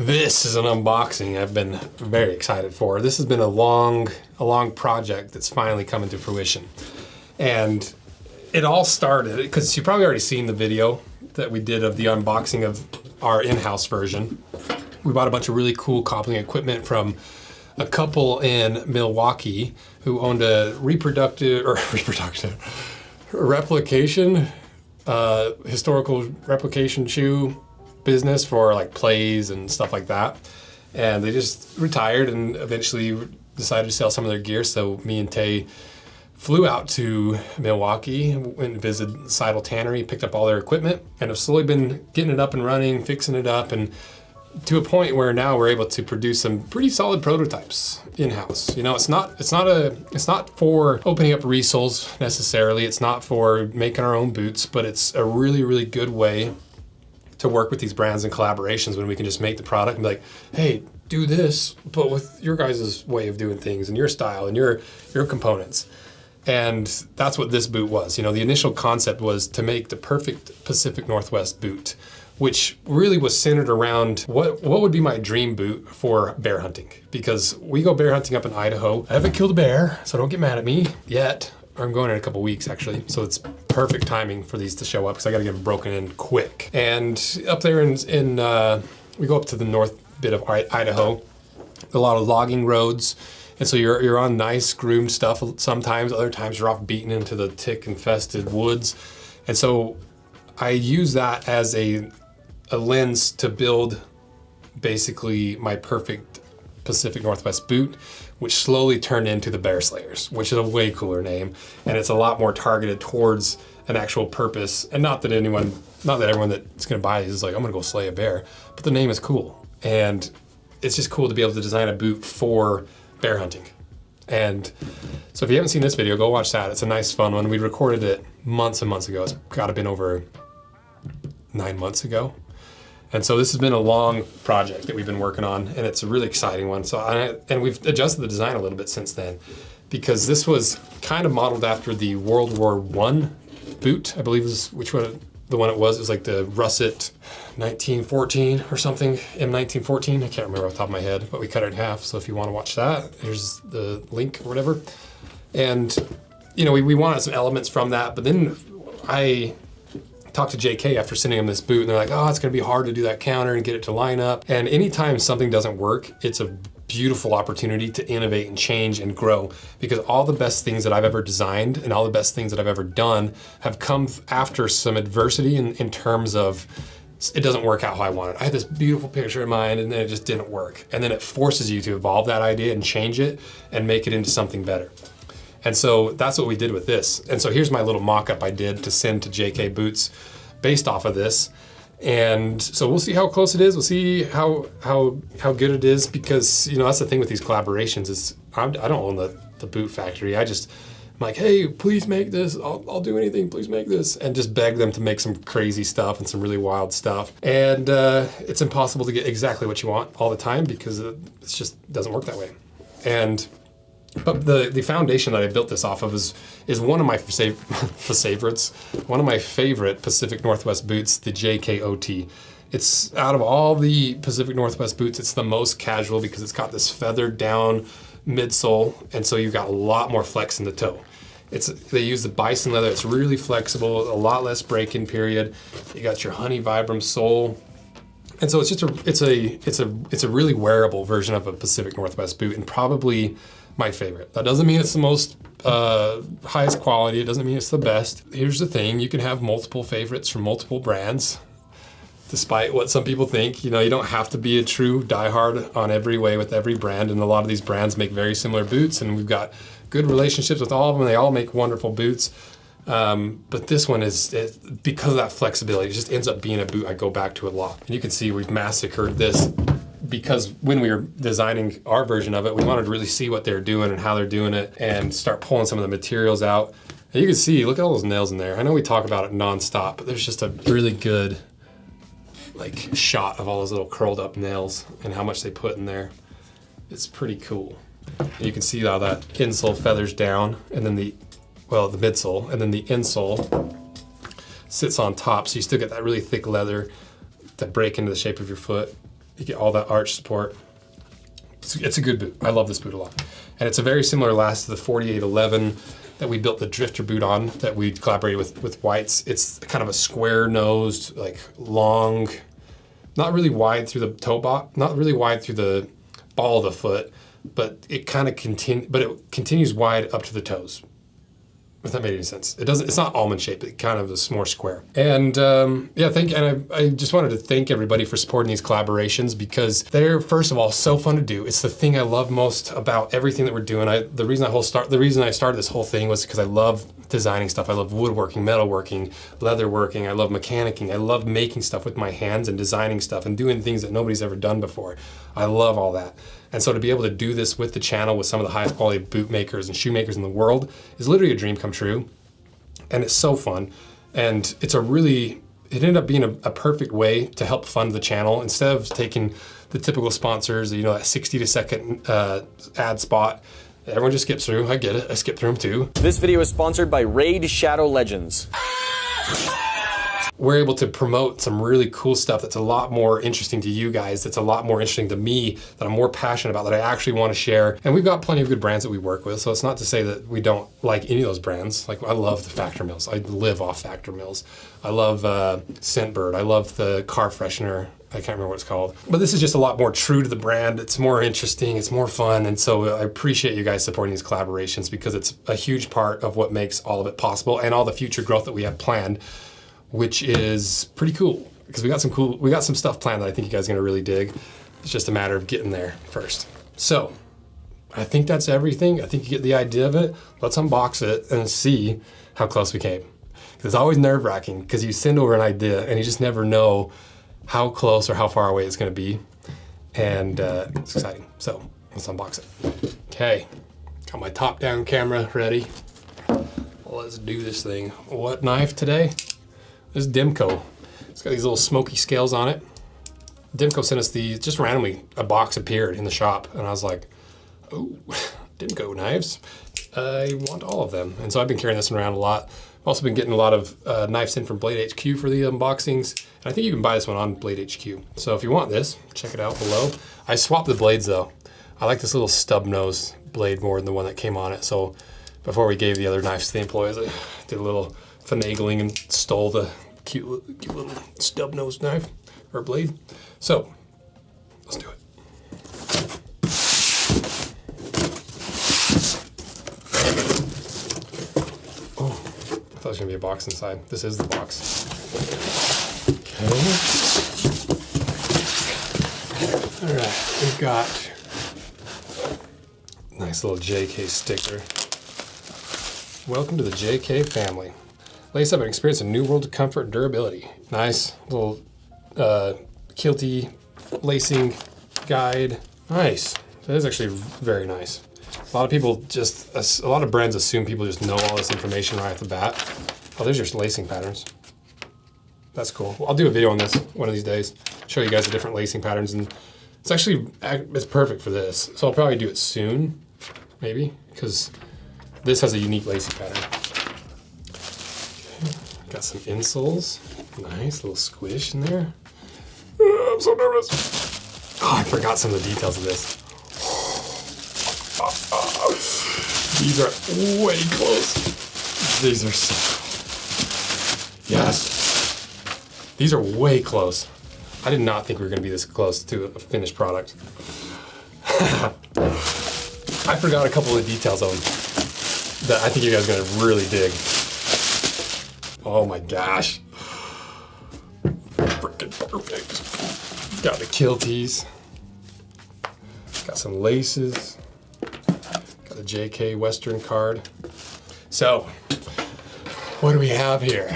This is an unboxing I've been very excited for. This has been a long project that's finally coming to fruition. And it all started, because you've probably already seen the video that we did of the unboxing of our in-house version. We bought a bunch of really cool cobbling equipment from a couple in Milwaukee who owned a historical replication shoe business for like plays and stuff like that. And they just retired and eventually decided to sell some of their gear. So me and Tay flew out to Milwaukee, went and visited Seidel Tannery, picked up all their equipment, and have slowly been getting it up and running, fixing it up, and to a point where now we're able to produce some pretty solid prototypes in-house. You know, it's not for opening up resoles necessarily. It's not for making our own boots, but it's a really, really good way to work with these brands and collaborations when we can just make the product and be like, hey, do this, but with your guys' way of doing things and your style and your components. And that's what this boot was. You know, the initial concept was to make the perfect Pacific Northwest boot, which really was centered around what would be my dream boot for bear hunting. Because we go bear hunting up in Idaho. I haven't killed a bear, so don't get mad at me yet. I'm going in a couple weeks actually, so it's perfect timing for these to show up because I gotta get them broken in quick. And up there we go up to the north bit of Idaho, a lot of logging roads. And so you're on nice groomed stuff sometimes, other times you're off beaten into the tick infested woods. And so I use that as a lens to build basically my perfect Pacific Northwest boot, which slowly turned into the Bear Slayers, which is a way cooler name. And it's a lot more targeted towards an actual purpose. And not that everyone that's gonna buy these is like, I'm gonna go slay a bear, but the name is cool. And it's just cool to be able to design a boot for bear hunting. And so if you haven't seen this video, go watch that. It's a nice, fun one. We recorded it months and months ago. It's gotta been over 9 months ago. And so this has been a long project that we've been working on, and it's a really exciting one. And we've adjusted the design a little bit since then, because this was kind of modeled after the World War I boot, I believe is the one it was. It was like the Russet 1914 or something, M1914. I can't remember off the top of my head, but we cut it in half. So if you want to watch that, here's the link or whatever. And you know, we wanted some elements from that, but then I talked to JK after sending them this boot, and they're like, oh, it's gonna be hard to do that counter and get it to line up. And anytime something doesn't work, it's a beautiful opportunity to innovate and change and grow, because all the best things that I've ever designed and all the best things that I've ever done have come after some adversity in terms of it doesn't work out how I want it. I had this beautiful picture in mind and then it just didn't work. And then it forces you to evolve that idea and change it and make it into something better. And so that's what we did with this. And so here's my little mock-up I did to send to JK Boots based off of this. And so we'll see how close it is. We'll see how good it is, because you know, that's the thing with these collaborations is I don't own the boot factory. I'm like, hey, please make this. I'll do anything, please make this. And just beg them to make some crazy stuff and some really wild stuff. And it's impossible to get exactly what you want all the time, because it just doesn't work that way. But the foundation that I built this off of is one of my favorites, one of my favorite Pacific Northwest boots, the JKOT. It's out of all the Pacific Northwest boots, it's the most casual because it's got this feathered down midsole, and so you've got a lot more flex in the toe. They use the bison leather, it's really flexible, a lot less break-in period. You got your honey Vibram sole. And so it's just it's a really wearable version of a Pacific Northwest boot, and probably my favorite. That doesn't mean it's the most highest quality. It doesn't mean it's the best. Here's the thing, you can have multiple favorites from multiple brands, despite what some people think. You know, you don't have to be a true diehard on every way with every brand, and a lot of these brands make very similar boots, and we've got good relationships with all of them. They all make wonderful boots. But this one is because of that flexibility, it just ends up being a boot I go back to a lot. And you can see we've massacred this, because when we were designing our version of it, we wanted to really see what they're doing and how they're doing it and start pulling some of the materials out. And you can see, look at all those nails in there. I know we talk about it nonstop, but there's just a really good like shot of all those little curled up nails and how much they put in there. It's pretty cool. And you can see how that insole feathers down, and then the midsole, and then the insole sits on top, so you still get that really thick leather to break into the shape of your foot. You get all that arch support. It's a good boot. I love this boot a lot. And it's a very similar last to the 4811 that we built the drifter boot on that we collaborated with Whites. It's kind of a square nosed, like long, not really wide through the toe box, not really wide through the ball of the foot, but it kind of continues wide up to the toes. If that made any sense. It's not almond shaped, it kind of is more square. And yeah, I just wanted to thank everybody for supporting these collaborations because they're, first of all, so fun to do. It's the thing I love most about everything that we're doing. The reason I started this whole thing was because I love designing stuff. I love woodworking, metalworking, leatherworking. I love mechanicking. I love making stuff with my hands and designing stuff and doing things that nobody's ever done before. I love all that. And so to be able to do this with the channel with some of the highest quality boot makers and shoemakers in the world is literally a dream come true. And it's so fun. And it ended up being a perfect way to help fund the channel instead of taking the typical sponsors, you know, that 60-second ad spot. Everyone just skips through. I get it. I skip through them too. This video is sponsored by Raid Shadow Legends. We're able to promote some really cool stuff that's a lot more interesting to you guys, that's a lot more interesting to me, that I'm more passionate about, that I actually want to share. And we've got plenty of good brands that we work with, so it's not to say that we don't like any of those brands. Like, I love the Factor Mills. I live off Factor Mills. I love Scentbird. I love the car freshener. I can't remember what it's called. But this is just a lot more true to the brand. It's more interesting, it's more fun. And so I appreciate you guys supporting these collaborations because it's a huge part of what makes all of it possible and all the future growth that we have planned, which is pretty cool because we got some stuff planned that I think you guys are gonna really dig. It's just a matter of getting there first. So I think that's everything. I think you get the idea of it. Let's unbox it and see how close we came. It's always nerve-wracking because you send over an idea and you just never know how close or how far away it's gonna be. And it's exciting. So let's unbox it. Okay, got my top-down camera ready. Let's do this thing. What knife today? This is Dimco. It's got these little smoky scales on it. Dimco sent us these, just randomly, a box appeared in the shop, and I was like, oh, Dimco knives. I want all of them. And so I've been carrying this around a lot. I've also been getting a lot of knives in from Blade HQ for the unboxings. And I think you can buy this one on Blade HQ. So if you want this, check it out below. I swapped the blades though. I like this little stub nose blade more than the one that came on it. So before we gave the other knives to the employees, I did a little finagling and stole the cute little stub nose knife or blade. So let's do it. Oh, I thought there was gonna be a box inside. This is the box. Okay. All right, we've got a nice little JK sticker. Welcome to the JK family. Lace up and experience a new world of comfort and durability. Nice little kilty lacing guide. Nice. That is actually very nice. A lot of brands assume people just know all this information right off the bat. Oh, there's your lacing patterns. That's cool. Well, I'll do a video on this one of these days. Show you guys the different lacing patterns, and it's perfect for this. So I'll probably do it soon, maybe, because this has a unique lacing pattern. Got some insoles. Nice little squish in there. Oh, I'm so nervous. Oh, I forgot some of the details of this. These are way close. These are so close. Yes. These are way close. I did not think we were going to be this close to a finished product. I forgot a couple of details of them that I think you guys are going to really dig. Oh my gosh. Freaking perfect. Got the kilties. Got some laces. Got a JK Western card. So, what do we have here?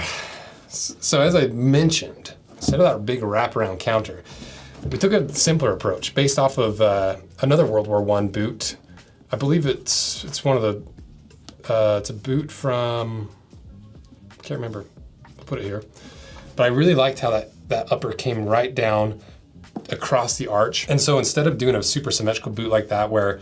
So as I mentioned, instead of that big wraparound counter, we took a simpler approach based off of another World War I boot. I believe it's one of the, it's a boot from, can't remember, I'll put it here. But I really liked how that upper came right down across the arch. And so instead of doing a super symmetrical boot like that, where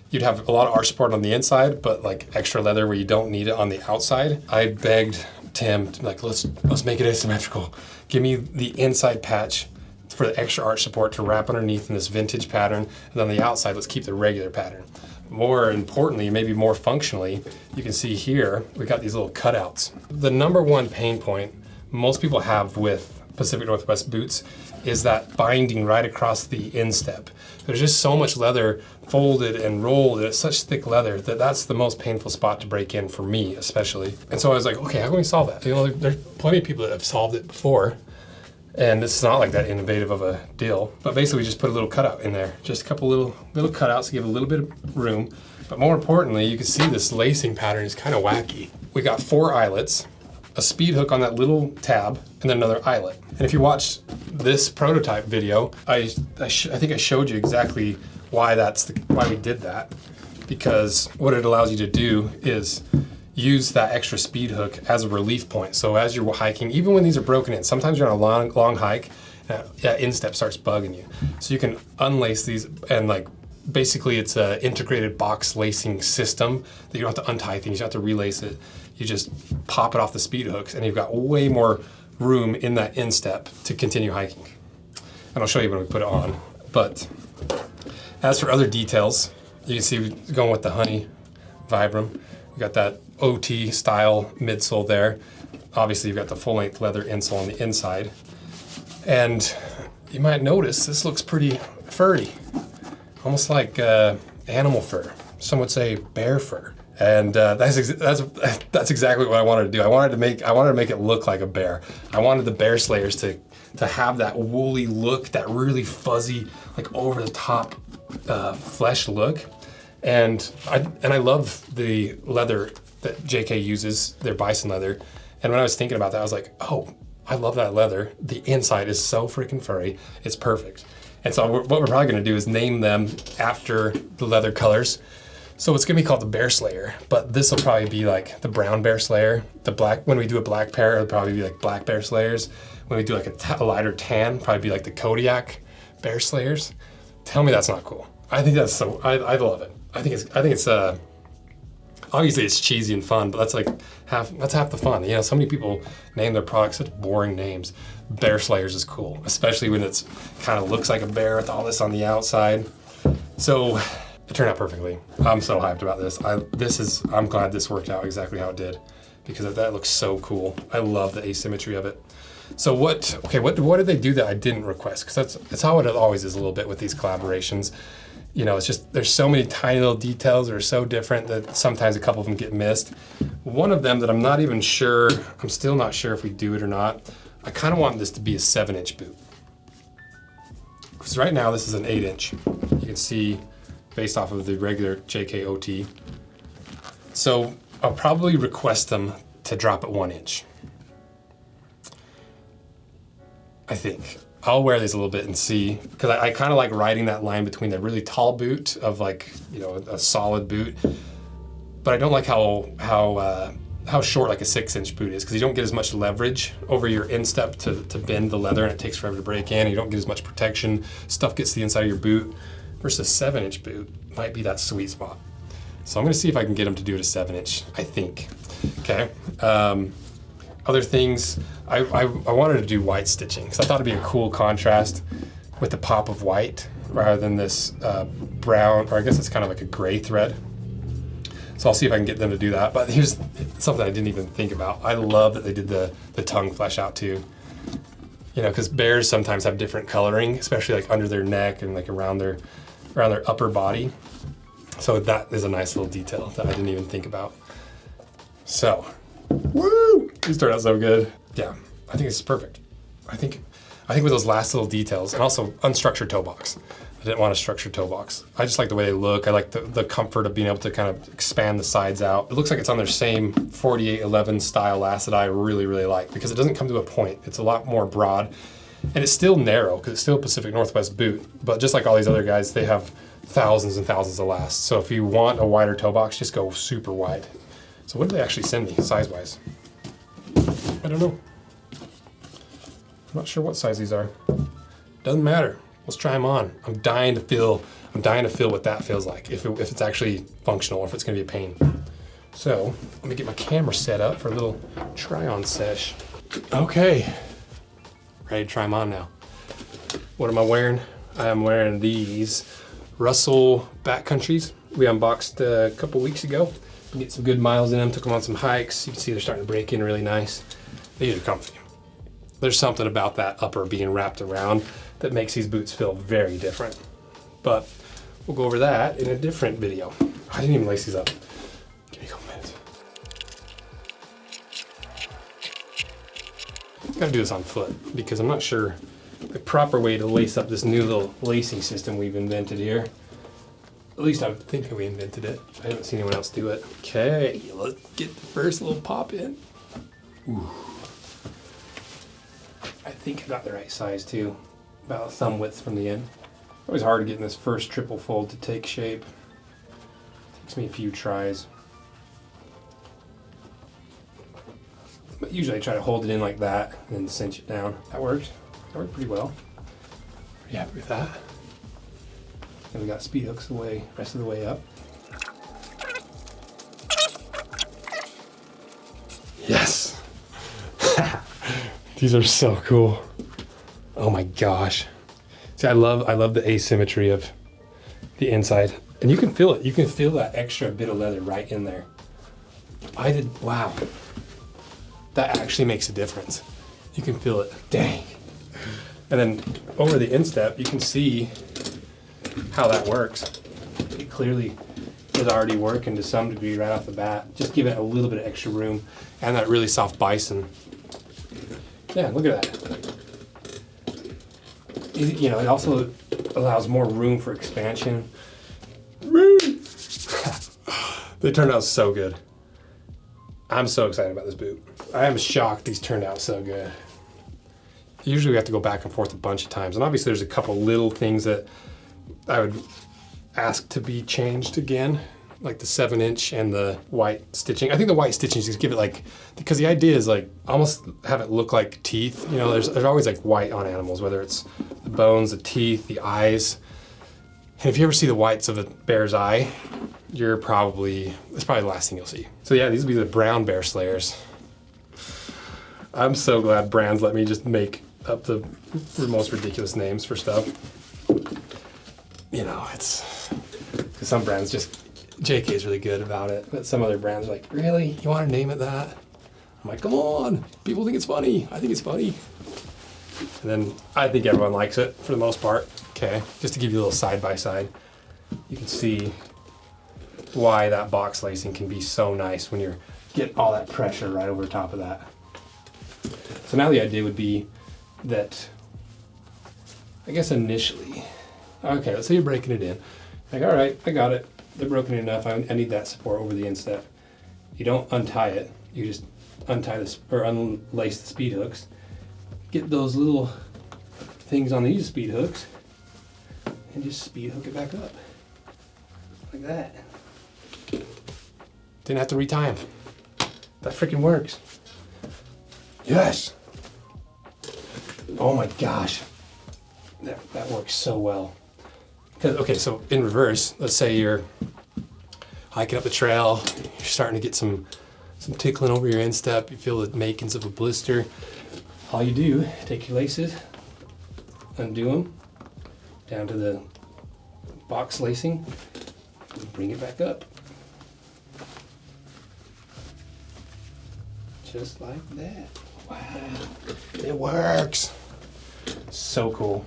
you'd have a lot of arch support on the inside, but like extra leather where you don't need it on the outside, I begged Tim, like, let's make it asymmetrical. Give me the inside patch for the extra arch support to wrap underneath in this vintage pattern, and then on the outside, let's keep the regular pattern. More importantly, maybe more functionally, you can see here, we got these little cutouts. The number one pain point most people have with Pacific Northwest boots is that binding right across the instep. There's just so much leather folded and rolled, and it's such thick leather that that's the most painful spot to break in for me, especially. And so I was like, okay, how can we solve that? You know, there's plenty of people that have solved it before, and it's not like that innovative of a deal. But basically, we just put a little cutout in there, just a couple little cutouts to give a little bit of room. But more importantly, you can see this lacing pattern is kind of wacky. We got 4 eyelets, a speed hook on that little tab, and then another eyelet. And if you watch this prototype video, I think I showed you exactly why why we did that. Because what it allows you to do is use that extra speed hook as a relief point. So as you're hiking, even when these are broken in, sometimes you're on a long hike, that instep starts bugging you. So you can unlace these, and like basically it's an integrated box lacing system that you don't have to untie things, you don't have to relace it. You just pop it off the speed hooks, and you've got way more room in that instep to continue hiking. And I'll show you when we put it on. But as for other details, you can see we're going with the honey Vibram. We got that OT style midsole there. Obviously, you've got the full length leather insole on the inside. And you might notice this looks pretty furry, almost like animal fur. Some would say bear fur. And that's exactly what I wanted to do. I wanted to make it look like a bear. I wanted the bear slayers to have that woolly look, that really fuzzy, like over the top flesh look. And I love the leather that JK uses, their bison leather. And when I was thinking about that, I was like, oh, I love that leather. The inside is so freaking furry. It's perfect. And so what we're probably gonna do is name them after the leather colors. So it's gonna be called the Bear Slayer, but this will probably be like the brown Bear Slayer. The black, when we do a black pair, it'll probably be like black Bear Slayers. When we do like a lighter tan, probably be like the Kodiak Bear Slayers. Tell me that's not cool. I think that's so, I love it. I think it's obviously it's cheesy and fun, but that's half the fun. You know, so many people name their products such boring names. Bear Slayers is cool, especially when it's kind of looks like a bear with all this on the outside. So it turned out perfectly. I'm so hyped about this. I'm glad this worked out exactly how it did, because that looks so cool. I love the asymmetry of it. So what did they do that I didn't request? Because that's how it always is a little bit with these collaborations. You know, it's just, there's so many tiny little details that are so different that sometimes a couple of them get missed. One of them that I'm still not sure if we do it or not. I kind of want this to be a 7-inch boot. Because right now this is an 8-inch. You can see based off of the regular JKOT. So I'll probably request them to drop it 1 inch. I think. I'll wear these a little bit and see, because I kind of like riding that line between the really tall boot of like, you know, a solid boot, but I don't like how short like a 6-inch boot is, because you don't get as much leverage over your instep to bend the leather, and it takes forever to break in. You don't get as much protection. Stuff gets to the inside of your boot. Versus a 7-inch boot might be that sweet spot. So I'm gonna see if I can get them to do it a 7-inch, I think. Okay. Other things, I wanted to do white stitching, because I thought it'd be a cool contrast with the pop of white rather than this brown, or I guess it's kind of like a gray thread. So I'll see if I can get them to do that. But here's something I didn't even think about. I love that they did the tongue flesh out too. You know, because bears sometimes have different coloring, especially like under their neck and like around their upper body. So that is a nice little detail that I didn't even think about. So, woo! These turned out so good. Yeah, I think it's perfect. I think with those last little details, and also unstructured toe box. I didn't want a structured toe box. I just like the way they look. I like the comfort of being able to kind of expand the sides out. It looks like it's on their same 4811 style last that I really, really like, because it doesn't come to a point. It's a lot more broad, and it's still narrow because it's still a Pacific Northwest boot. But just like all these other guys, they have thousands and thousands of lasts. So if you want a wider toe box, just go super wide. So what did they actually send me size-wise? I don't know. I'm not sure what size these are. Doesn't matter. Let's try them on. I'm dying to feel what that feels like, if it's actually functional or if it's gonna be a pain. So let me get my camera set up for a little try on sesh. Okay, ready to try them on now. What am I wearing? I am wearing these Russell backcountries. We unboxed a couple weeks ago. Get some good miles in them, took them on some hikes. You can see they're starting to break in really nice. These are comfy. There's something about that upper being wrapped around that makes these boots feel very different. But we'll go over that in a different video. I didn't even lace these up. Give me a couple minutes. Gotta do this on foot because I'm not sure the proper way to lace up this new little lacing system we've invented here. At least I think we invented it. I haven't seen anyone else do it. Okay, let's get the first little pop in. Ooh. I think I got the right size too. About a thumb width from the end. Always hard getting this first triple fold to take shape. Takes me a few tries. But usually I try to hold it in like that and then cinch it down. That worked. That worked pretty well. Pretty happy with that. Then we got speed hooks the rest of the way up. Yes! These are so cool. Oh my gosh. See, I love the asymmetry of the inside. And you can feel it. You can feel that extra bit of leather right in there. Wow. That actually makes a difference. You can feel it. Dang. And then over the instep, you can see how that works. It clearly is already working to some degree right off the bat. Just give it a little bit of extra room and that really soft bison. Yeah, look at that. You know, it also allows more room for expansion. They turned out so good. I'm so excited about this boot. I am shocked these turned out so good. Usually we have to go back and forth a bunch of times. And obviously there's a couple little things that I would ask to be changed again, like the 7-inch and the white stitching. I think the white stitching just give it like, because the idea is like almost have it look like teeth. You know, there's always like white on animals, whether it's the bones, the teeth, the eyes. And if you ever see the whites of a bear's eye, that's probably the last thing you'll see. So yeah, these will be the brown bear slayers. I'm so glad brands let me just make up the most ridiculous names for stuff. You know, it's, because some brands JK is really good about it, but some other brands are like, really? You want to name it that? I'm like, come on, people think it's funny. I think it's funny. And then I think everyone likes it for the most part. Okay, just to give you a little side by side, you can see why that box lacing can be so nice when you're getting all that pressure right over top of that. So now the idea would be that, I guess initially, okay, let's say you're breaking it in. Like, all right, I got it. They're broken enough. I need that support over the instep. You don't untie it. You just untie this or unlace the speed hooks. Get those little things on these speed hooks and just speed hook it back up like that. Didn't have to retie them. That freaking works. Yes. Oh my gosh. That works so well. Because, okay, so in reverse, let's say you're hiking up the trail, you're starting to get some tickling over your instep, you feel the makings of a blister. All you do, take your laces, undo them down to the box lacing, and bring it back up. Just like that. Wow, it works. So cool.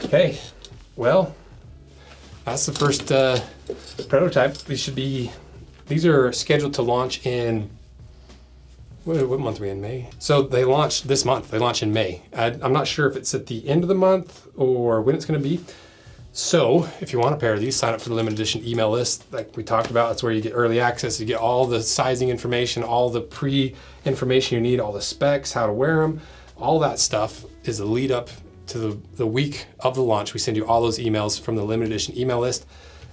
Okay, well, that's the first prototype. These are scheduled to launch in, what month are we in, May? So they launched this month, they launch in May. I'm not sure if it's at the end of the month or when it's gonna be. So if you want a pair of these, sign up for the limited edition email list. Like we talked about, that's where you get early access. You get all the sizing information, all the pre-information you need, all the specs, how to wear them. All that stuff is a lead up to the week of the launch. We send you all those emails from the limited edition email list.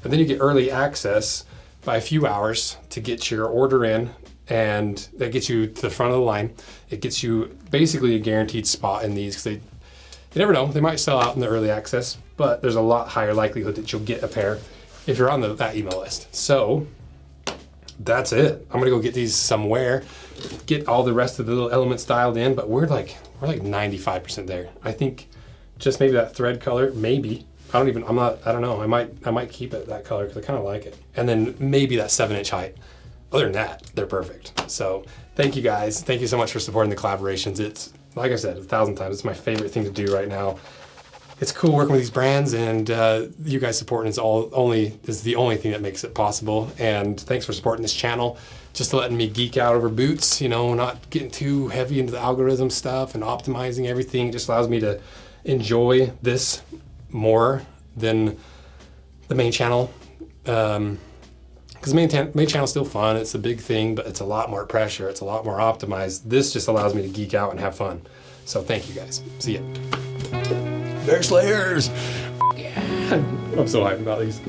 And then you get early access by a few hours to get your order in, and that gets you to the front of the line. It gets you basically a guaranteed spot in these, because you never know, they might sell out in the early access, but there's a lot higher likelihood that you'll get a pair if you're on that email list. So that's it. I'm gonna go get these somewhere, get all the rest of the little elements dialed in, but we're like 95% there. I think just maybe that thread color, maybe. I don't know. I might keep it that color because I kind of like it. And then maybe that 7-inch height. Other than that, they're perfect. So thank you guys. Thank you so much for supporting the collaborations. It's, like I said 1,000 times, it's my favorite thing to do right now. It's cool working with these brands, and you guys supporting is the only thing that makes it possible. And thanks for supporting this channel, just letting me geek out over boots, you know, not getting too heavy into the algorithm stuff and optimizing everything. It just allows me to enjoy this more than the main channel. Because the main channel is still fun, it's a big thing, but it's a lot more pressure, it's a lot more optimized. This just allows me to geek out and have fun. So thank you guys. See ya. Bear Slayers! Yeah. I'm so hyped about these.